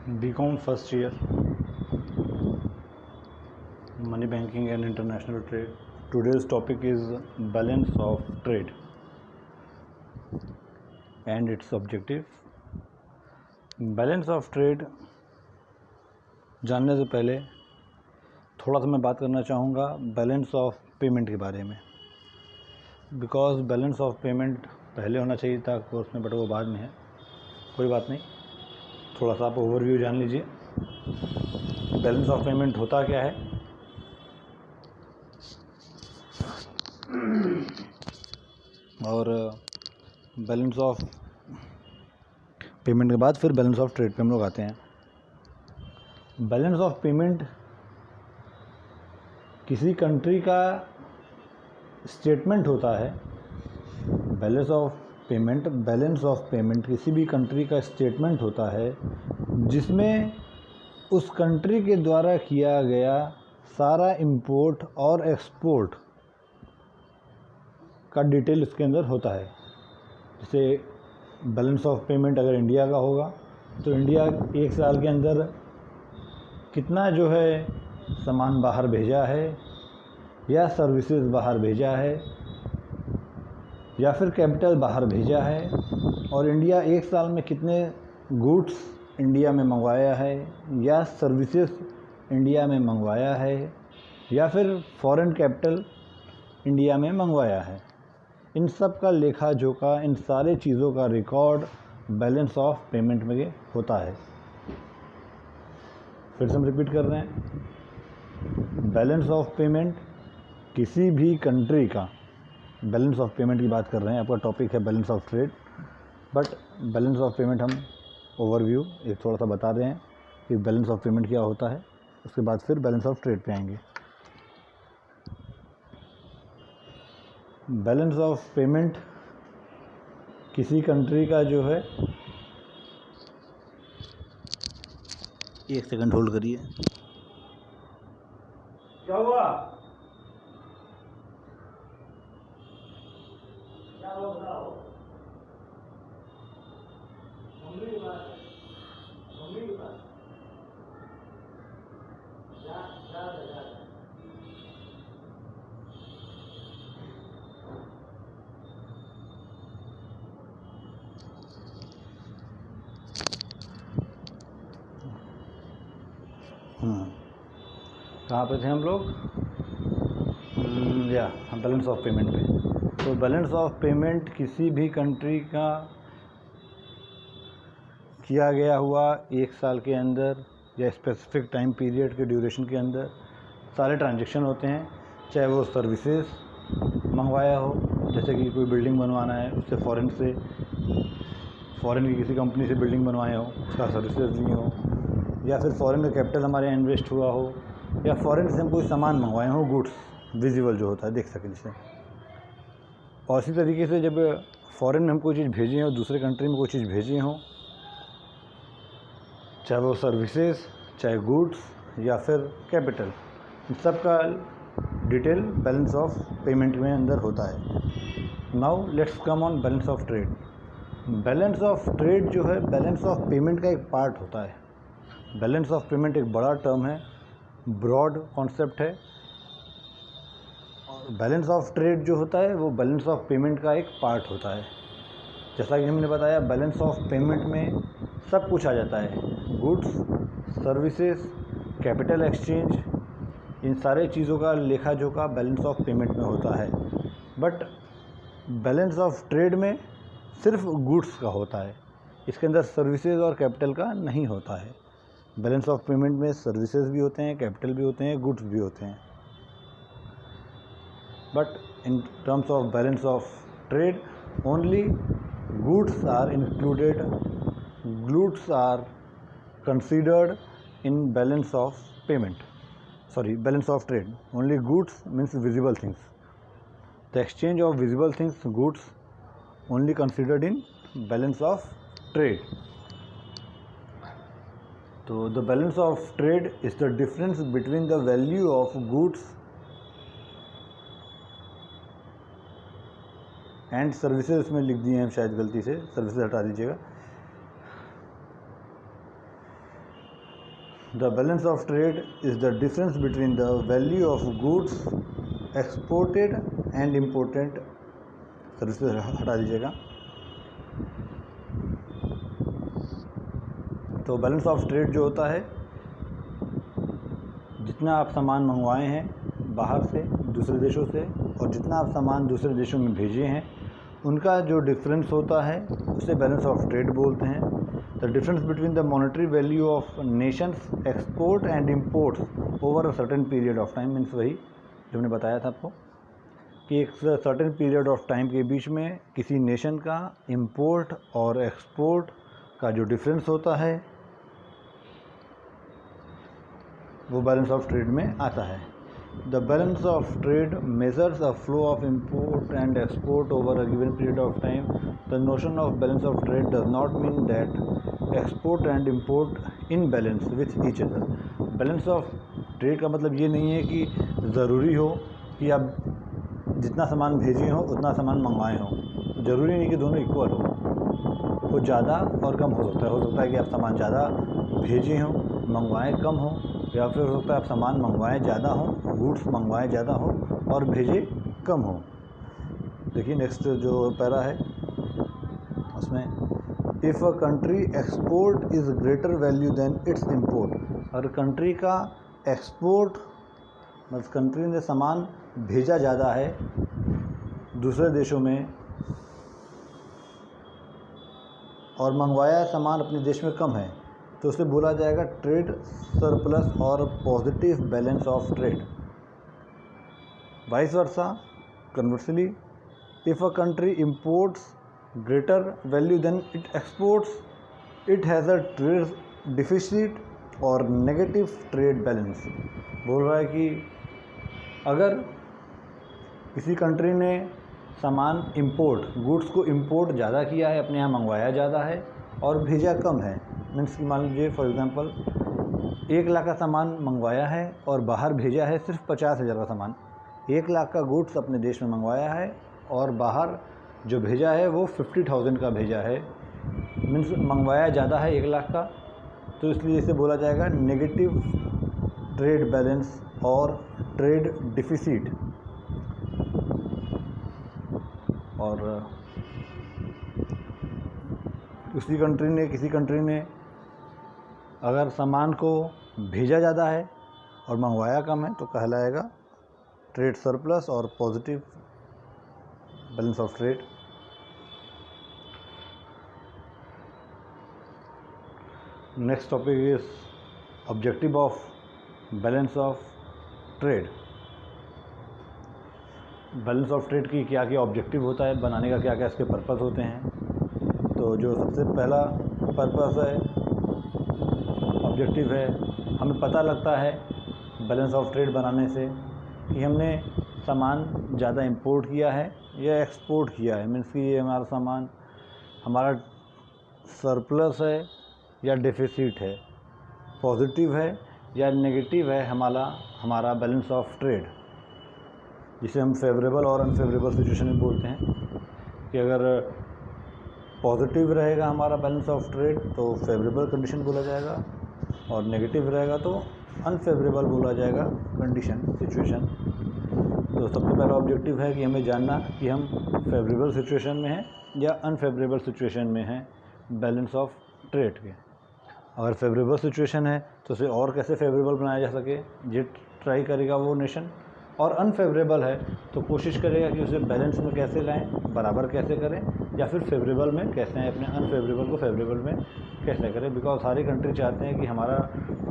BCom first year, Money Banking and International Trade. Today's topic is balance of trade and its objective. Balance of trade जानने से पहले थोड़ा सा मैं बात करना चाहूँगा बैलेंस ऑफ पेमेंट के बारे में, बिकॉज बैलेंस ऑफ पेमेंट पहले होना चाहिए था कोर्स में, बट वो बाद में है। कोई बात नहीं, थोड़ा सा आप ओवरव्यू जान लीजिए। बैलेंस ऑफ पेमेंट होता क्या है और बैलेंस ऑफ पेमेंट के बाद फिर बैलेंस ऑफ ट्रेड पे हम लोग आते हैं। बैलेंस ऑफ पेमेंट किसी कंट्री का स्टेटमेंट होता है। बैलेंस ऑफ पेमेंट किसी भी कंट्री का स्टेटमेंट होता है जिसमें उस कंट्री के द्वारा किया गया सारा इंपोर्ट और एक्सपोर्ट का डिटेल इसके अंदर होता है। जैसे बैलेंस ऑफ पेमेंट अगर इंडिया का होगा तो इंडिया एक साल के अंदर कितना जो है सामान बाहर भेजा है या सर्विसेज बाहर भेजा है या फिर कैपिटल बाहर भेजा है, और इंडिया एक साल में कितने गुड्स इंडिया में मंगवाया है या सर्विसेज इंडिया में मंगवाया है या फिर फॉरेन कैपिटल इंडिया में मंगवाया है। इन सब का लेखा जोखा, इन सारे चीज़ों का रिकॉर्ड बैलेंस ऑफ पेमेंट में होता है। फिर से हम रिपीट कर रहे हैं, बैलेंस ऑफ पेमेंट किसी भी कंट्री का, बैलेंस ऑफ पेमेंट की बात कर रहे हैं, आपका टॉपिक है balance of trade, but balance of payment हम ओवरव्यू एक थोड़ा सा बता रहे हैं कि बैलेंस ऑफ पेमेंट क्या होता है। उसके बाद फिर बैलेंस ऑफ ट्रेड पे आएंगे। बैलेंस ऑफ पेमेंट किसी कंट्री का जो है, एक सेकंड होल्ड करिए। क्या हुआ? क्या बताओ? मम्मी के पास जा। कहाँ पे थे हम लोग? बैलेंस ऑफ पेमेंट पे। तो बैलेंस ऑफ पेमेंट किसी भी कंट्री का किया गया हुआ एक साल के अंदर या स्पेसिफिक टाइम पीरियड के ड्यूरेशन के अंदर सारे ट्रांजैक्शन होते हैं, चाहे वो सर्विसेज मंगवाया हो, जैसे कि कोई बिल्डिंग बनवाना है, उससे फ़ॉरेन की किसी कंपनी से बिल्डिंग बनवाए हो, उसका सर्विसेज ली हो, या फिर फ़ॉरेन का कैपिटल हमारे यहाँ इन्वेस्ट हुआ हो, या फ़ॉरेन से हम कोई सामान मंगवाए हो, गुड्स विजिबल जो होता है, देख सकें जिसे। और इसी तरीके से जब फ़ॉरेन में हम कोई चीज़ भेजे हो, दूसरे कंट्री में कोई चीज़ भेजी हो, चाहे वो सर्विसेज, चाहे गुड्स या फिर कैपिटल, इन सब का डिटेल बैलेंस ऑफ पेमेंट में अंदर होता है। Now let's come on balance of trade. Balance of trade जो है बैलेंस ऑफ पेमेंट का एक पार्ट होता है। बैलेंस ऑफ पेमेंट एक बड़ा टर्म है, ब्रॉड कॉन्सेप्ट है, और बैलेंस ऑफ ट्रेड जो होता है वो बैलेंस ऑफ पेमेंट का एक पार्ट होता है। जैसा कि हमने बताया, बैलेंस ऑफ पेमेंट में सब कुछ आ जाता है, गुड्स, सर्विसेज, कैपिटल एक्सचेंज, इन सारे चीज़ों का लेखा जोखा बैलेंस ऑफ पेमेंट में होता है। बट बैलेंस ऑफ ट्रेड में सिर्फ गुड्स का होता है, इसके अंदर सर्विसेज और कैपिटल का नहीं होता है। बैलेंस ऑफ पेमेंट में सर्विसेज भी होते हैं, कैपिटल भी होते हैं, गुड्स भी होते हैं। But in terms of balance of trade only goods are included, goods are considered in balance of payment, balance of trade. Only goods means visible things. The exchange of visible things, goods, only considered in balance of trade. So the balance of trade is the difference between the value of goods and services। इसमें लिख दिए हैं शायद गलती से, services हटा दीजिएगा। The balance of trade is the difference between the value of goods exported and imported, services हटा दीजिएगा। तो बैलेंस ऑफ ट्रेड जो होता है, जितना आप सामान मंगवाए हैं बाहर से दूसरे देशों से और जितना आप सामान दूसरे देशों में भेजे हैं, उनका जो डिफरेंस होता है उसे बैलेंस ऑफ ट्रेड बोलते हैं। The difference between the monetary value of Nations export and imports over a certain period of time, means वही जो हमने बताया था आपको कि एक सर्टेन पीरियड ऑफ टाइम के बीच में किसी नेशन का इम्पोर्ट और एक्सपोर्ट का जो डिफरेंस होता है वो बैलेंस ऑफ ट्रेड में आता है। The balance of trade measures a flow of import and export over a given period of time. The notion of balance of trade does not mean that export and import in balance with each other. Balance of trade का मतलब ये नहीं है कि ज़रूरी हो कि आप जितना सामान भेजे हो उतना सामान मंगवाए हो, ज़रूरी नहीं कि दोनों इक्वल हो ज़्यादा और कम हो सकता है कि आप सामान ज़्यादा भेजे हो मंगवाए कम हो, या फिर हो सकता है आप सामान मंगवाए ज़्यादा हो, गुड्स मंगवाए ज़्यादा हो और भेजे कम हो। देखिए नेक्स्ट जो पैरा है उसमें, if a country export is greater value than its import, अगर कंट्री का एक्सपोर्ट मतलब कंट्री ने सामान भेजा ज़्यादा है दूसरे देशों में और मंगवाया सामान अपने देश में कम है, तो उसे बोला जाएगा ट्रेड सरप्लस और positive balance of trade. Vice versa, conversely, if a country imports greater value than it exports, it has a trade deficit और नेगेटिव ट्रेड बैलेंस। बोल रहा है कि अगर किसी कंट्री ने सामान इंपोर्ट गुड्स को इंपोर्ट ज़्यादा किया है, अपने यहाँ मंगवाया ज़्यादा है और भेजा कम है, मीन्स कि मान लीजिए फॉर एग्ज़ाम्पल 1 लाख का सामान मंगवाया है और बाहर भेजा है सिर्फ 50,000 का सामान। 1 लाख का गुड्स अपने देश में मंगवाया है और बाहर जो भेजा है वो 50,000 का भेजा है, मीन्स मंगवाया ज़्यादा है 1 लाख का, तो इसलिए इसे बोला जाएगा नेगेटिव ट्रेड बैलेंस और ट्रेड डिफिसिट। और किसी कंट्री ने अगर सामान को भेजा ज़्यादा है और मंगवाया कम है तो कहलाएगा ट्रेड सरप्लस और positive balance of trade. Next topic is objective of balance of trade. Balance of trade की क्या क्या ऑब्जेक्टिव होता है, बनाने का क्या क्या इसके पर्पस होते हैं। तो जो सबसे पहला पर्पस है, ऑब्जेक्टिव है, हमें पता लगता है बैलेंस ऑफ ट्रेड बनाने से कि हमने सामान ज़्यादा इंपोर्ट किया है या एक्सपोर्ट किया है, मीन्स कि ये हमारा सामान हमारा सरप्लस है या डेफिसिट है, पॉजिटिव है या नेगेटिव है हमारा बैलेंस ऑफ ट्रेड, जिसे हम फेवरेबल और अनफेवरेबल सिचुएशन में बोलते हैं। कि अगर पॉजिटिव रहेगा हमारा बैलेंस ऑफ ट्रेड तो फेवरेबल कंडीशन बोला जाएगा और नेगेटिव रहेगा तो अनफेवरेबल बोला जाएगा कंडीशन सिचुएशन। तो सबसे पहला ऑब्जेक्टिव है कि हमें जानना कि हम फेवरेबल सिचुएशन में हैं या अनफेवरेबल सिचुएशन में हैं बैलेंस ऑफ ट्रेड के। अगर फेवरेबल सिचुएशन है तो उसे और कैसे फेवरेबल बनाया जा सके ये ट्राई करेगा वो नेशन, और अनफेवरेबल है तो कोशिश करेगा कि उसे बैलेंस में कैसे लाएं, बराबर कैसे करें, या फिर फेवरेबल में कैसे आएँ, अपने अनफेवरेबल को फेवरेबल में कैसे करें। बिकॉज सारी कंट्री चाहते हैं कि हमारा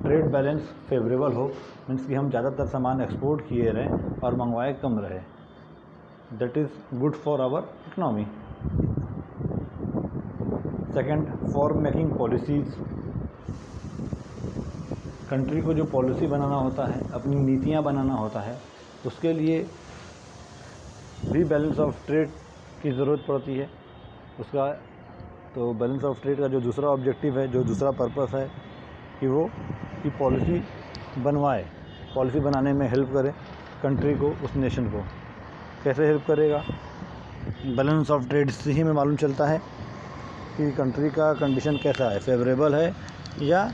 ट्रेड बैलेंस फेवरेबल हो, मीन्स कि हम ज़्यादातर सामान एक्सपोर्ट किए रहें और मंगवाए कम रहे, that is good for our economy. Second, for making policies, country को जो पॉलिसी बनाना होता है, अपनी नीतियाँ बनाना होता है, उसके लिए भी बैलेंस ऑफ ट्रेड की ज़रूरत पड़ती है उसका। तो बैलेंस ऑफ ट्रेड का जो दूसरा ऑब्जेक्टिव है, जो दूसरा पर्पस है कि वो कि पॉलिसी बनवाए, पॉलिसी बनाने में हेल्प करे कंट्री को, उस नेशन को। कैसे हेल्प करेगा? बैलेंस ऑफ ट्रेड से ही में मालूम चलता है कि कंट्री का कंडीशन कैसा है, फेवरेबल है या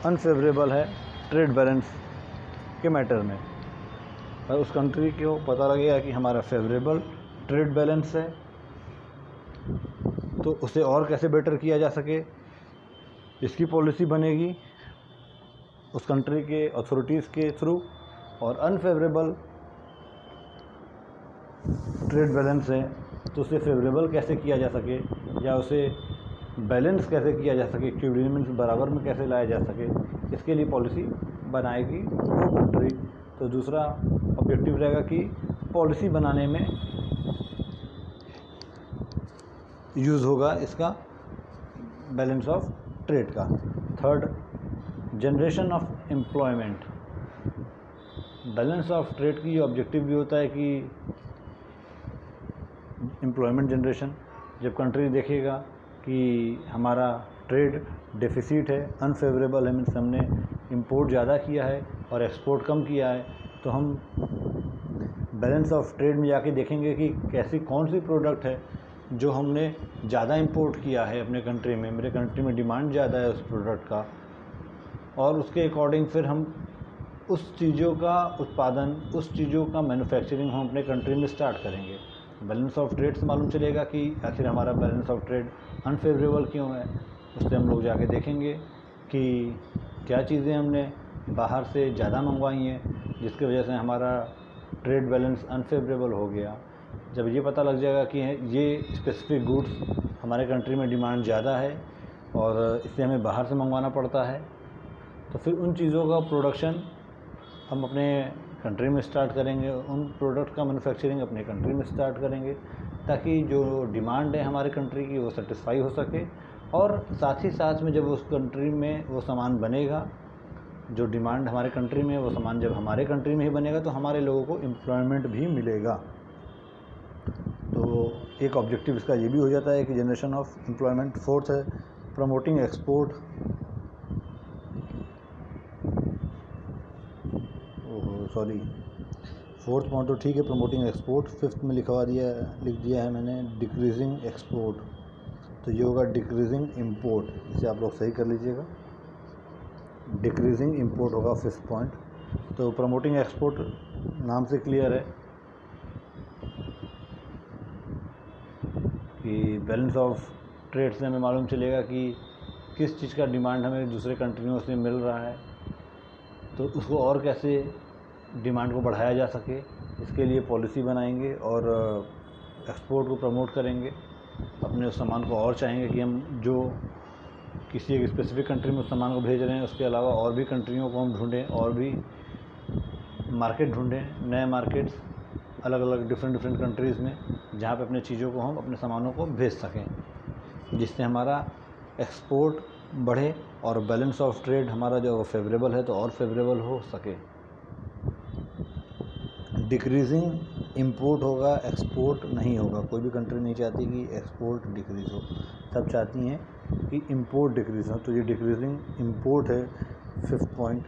अनफेवरेबल है ट्रेड बैलेंस के मैटर में। और उस कंट्री को पता लगेगा कि हमारा फेवरेबल ट्रेड बैलेंस है, तो उसे और कैसे बेटर किया जा सके इसकी पॉलिसी बनेगी उस कंट्री के अथॉरिटीज़ के थ्रू। और अनफेवरेबल ट्रेड बैलेंस है तो उसे फेवरेबल कैसे किया जा सके या उसे बैलेंस कैसे किया जा सके, इक्विलिब्रियम बराबर में कैसे लाया जा सके, इसके लिए पॉलिसी बनाएगी वो कंट्री। तो दूसरा ऑब्जेक्टिव रहेगा कि पॉलिसी बनाने में यूज़ होगा इसका बैलेंस ऑफ ट्रेड का। Third, generation of employment. Balance of trade की ऑब्जेक्टिव भी होता है कि एम्प्लॉयमेंट जनरेशन। जब कंट्री देखेगा कि हमारा ट्रेड डेफिसिट है, अनफेवरेबल है, मीन्स हमने इंपोर्ट ज़्यादा किया है और एक्सपोर्ट कम किया है, तो हम बैलेंस ऑफ ट्रेड में जाके देखेंगे कि कैसी कौन सी प्रोडक्ट है जो हमने ज़्यादा इंपोर्ट किया है अपने कंट्री में, मेरे कंट्री में डिमांड ज़्यादा है उस प्रोडक्ट का, और उसके अकॉर्डिंग फिर हम उस चीज़ों का उत्पादन, उस चीज़ों का मैन्युफैक्चरिंग हम अपने कंट्री में स्टार्ट करेंगे। बैलेंस ऑफ ट्रेड से मालूम चलेगा कि आखिर हमारा बैलेंस ऑफ ट्रेड अनफेवरेबल क्यों है। उससे हम लोग जाके देखेंगे कि क्या चीज़ें हमने बाहर से ज़्यादा मंगवाई हैं जिसकी वजह से हमारा ट्रेड बैलेंस अनफेवरेबल हो गया। जब ये पता लग जाएगा कि ये स्पेसिफिक गुड्स हमारे कंट्री में डिमांड ज़्यादा है और इससे हमें बाहर से मंगवाना पड़ता है, तो फिर उन चीज़ों का प्रोडक्शन हम अपने कंट्री में स्टार्ट करेंगे, उन प्रोडक्ट का मैन्युफैक्चरिंग अपने कंट्री में स्टार्ट करेंगे, ताकि जो डिमांड है हमारे कंट्री की वो सेटिस्फाई हो सके। और साथ ही साथ में जब उस कंट्री में वो सामान बनेगा, जो डिमांड हमारे कंट्री में, वो सामान जब हमारे कंट्री में ही बनेगा तो हमारे लोगों को एम्प्लॉयमेंट भी मिलेगा। तो एक ऑब्जेक्टिव इसका ये भी हो जाता है कि जनरेशन ऑफ एम्प्लॉयमेंट। फोर्थ है promoting export. Sorry, fourth point तो ठीक है, प्रमोटिंग एक्सपोर्ट। फिफ्थ में लिख दिया है मैंने डिक्रीजिंग एक्सपोर्ट, तो ये होगा डिक्रीजिंग इंपोर्ट। इसे आप लोग सही कर लीजिएगा, डिक्रीजिंग इंपोर्ट होगा फिफ्थ पॉइंट। तो प्रमोटिंग एक्सपोर्ट नाम से क्लियर है कि बैलेंस ऑफ ट्रेड से हमें मालूम चलेगा कि किस चीज़ का डिमांड हमें दूसरे कंट्रियों से मिल रहा है, तो उसको और कैसे डिमांड को बढ़ाया जा सके, इसके लिए पॉलिसी बनाएंगे और एक्सपोर्ट को प्रमोट करेंगे। अपने उस सामान को और चाहेंगे कि हम जो किसी एक स्पेसिफिक कंट्री में उस सामान को भेज रहे हैं उसके अलावा और भी कंट्रियों को हम ढूंढें, और भी मार्केट ढूंढें, नए मार्केट्स अलग अलग डिफरेंट कंट्रीज़ में, जहाँ पे अपने चीज़ों को हम, अपने सामानों को भेज सकें, जिससे हमारा एक्सपोर्ट बढ़े और बैलेंस ऑफ ट्रेड हमारा जो फेवरेबल है तो और फेवरेबल हो सके। डिक्रीजिंग इंपोर्ट होगा, एक्सपोर्ट नहीं होगा। कोई भी कंट्री नहीं चाहती कि एक्सपोर्ट डिक्रीज़ हो, सब चाहती हैं कि इंपोर्ट डिक्रीज़ हो। तो ये डिक्रीजिंग इंपोर्ट है फिफ्थ पॉइंट।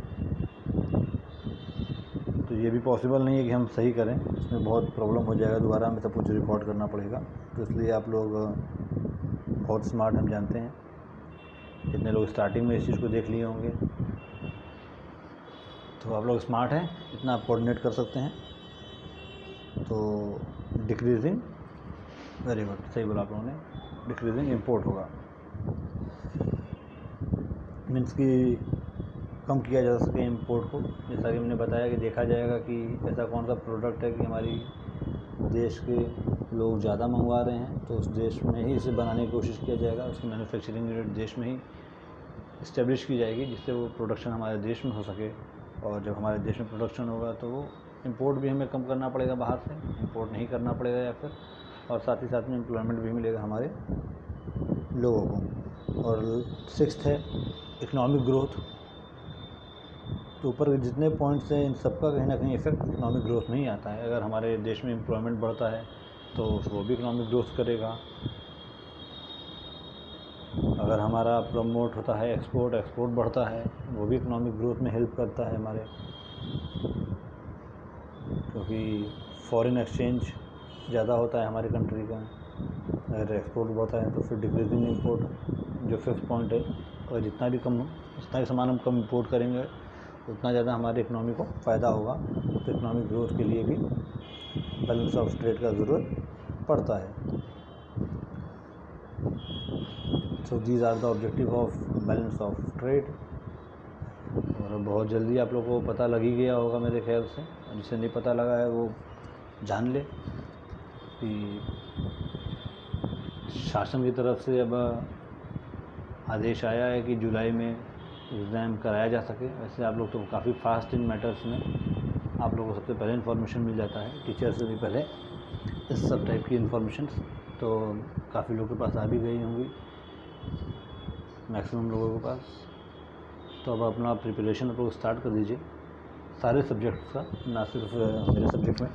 तो ये भी पॉसिबल नहीं है कि हम सही करें, इसमें बहुत प्रॉब्लम हो जाएगा, दोबारा हमें सब कुछ रिकॉर्ड करना पड़ेगा। तो इसलिए आप लोग बहुत स्मार्ट, हम जानते हैं, जितने लोग स्टार्टिंग में इस चीज़ को देख लिए होंगे, तो आप लोग स्मार्ट हैं, इतना आप कोऑर्डिनेट कर सकते हैं। तो डिक्रीजिंग, वेरी गुड, सही बोला आप लोगों ने, डिक्रीजिंग इंपोर्ट होगा, मीन्स कि कम किया जा सके इंपोर्ट को। जैसा कि मैंने बताया कि देखा जाएगा कि ऐसा कौन सा प्रोडक्ट है कि हमारी देश के लोग ज़्यादा मंगवा रहे हैं, तो उस देश में ही इसे बनाने की कोशिश किया जाएगा, उसकी मैन्युफैक्चरिंग यूनिट देश में ही इस्टेब्लिश की जाएगी, जिससे वो प्रोडक्शन हमारे देश में हो सके। और जब हमारे देश में प्रोडक्शन होगा तो वो इंपोर्ट भी हमें कम करना पड़ेगा, बाहर से इंपोर्ट नहीं करना पड़ेगा, या फिर, और साथ ही साथ में एम्प्लॉयमेंट भी मिलेगा हमारे लोगों को। और सिक्स्थ है इकोनॉमिक ग्रोथ। तो ऊपर के जितने पॉइंट्स हैं इन सबका कहीं ना कहीं इफेक्ट इकोनॉमिक ग्रोथ में ही आता है। अगर हमारे देश में एम्प्लॉयमेंट बढ़ता है तो वो भी इकोनॉमिक ग्रोथ करेगा। अगर हमारा प्रमोट होता है एक्सपोर्ट बढ़ता है, वो भी इकोनॉमिक ग्रोथ में हेल्प करता है हमारे, क्योंकि फॉरेन एक्सचेंज ज़्यादा होता है हमारी कंट्री का। अगर एक्सपोर्ट बढ़ता है तो फिर डिक्रीजिंग इंपोर्ट जो फिफ्थ पॉइंट है, और जितना भी सामान हम कम इंपोर्ट करेंगे उतना ज़्यादा हमारे इकनॉमी को फ़ायदा होगा। तो इकनॉमिक ग्रोथ के लिए भी बैलेंस ऑफ ट्रेड का ज़रूरत पड़ता है। So these are the objective of balance of trade. और बहुत जल्दी आप लोगों को पता लग ही गया होगा मेरे ख्याल से, जिसे नहीं पता लगा है वो जान ले कि शासन की तरफ से अब आदेश आया है कि जुलाई में एग्ज़ाम कराया जा सके। वैसे आप लोग तो काफ़ी फास्ट इन मैटर्स में, आप लोगों को सबसे पहले इन्फॉर्मेशन मिल जाता है, टीचर से भी पहले इस सब टाइप की इन्फॉर्मेशन तो काफ़ी लोगों के पास आ भी गई होंगी, मैक्सिमम लोगों के पास। तो अब अपना प्रिपरेशन आप लोग स्टार्ट कर दीजिए सारे सब्जेक्ट्स का, ना सिर्फ मेरे सब्जेक्ट में,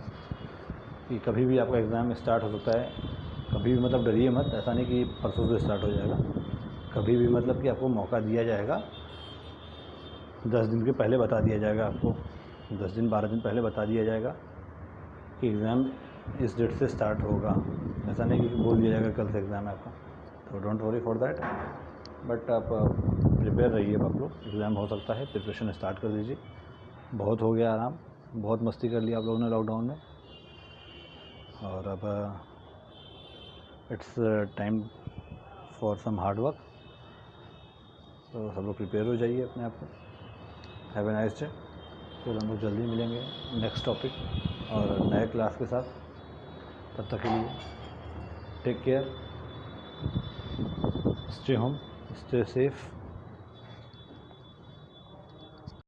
कि कभी भी आपका एग्ज़ाम स्टार्ट हो सकता है। कभी भी मतलब डरिए मत, ऐसा नहीं कि परसों से स्टार्ट हो जाएगा, कभी भी मतलब कि आपको मौका दिया जाएगा। 10 दिन के पहले बता दिया जाएगा आपको, 10 दिन 12 दिन पहले बता दिया जाएगा कि एग्ज़ाम इस डेट से स्टार्ट होगा। ऐसा नहीं कि बोल दिया जाएगा कल से एग्ज़ाम है आपका। तो don't worry for that, but आप प्रिपेयर रहिए। अब आप लोग एग्ज़ाम हो सकता है, प्रिपरेशन स्टार्ट कर दीजिए। बहुत हो गया आराम, बहुत मस्ती कर लिया आप लोगों ने लॉकडाउन में, और अब it's time for some hard work. तो सब लोग प्रिपेयर हो जाइए अपने आप को। Have a nice day. फिर हम लोग जल्दी मिलेंगे नेक्स्ट टॉपिक और नए क्लास के साथ। तब तक के लिए take care, stay home, stay safe.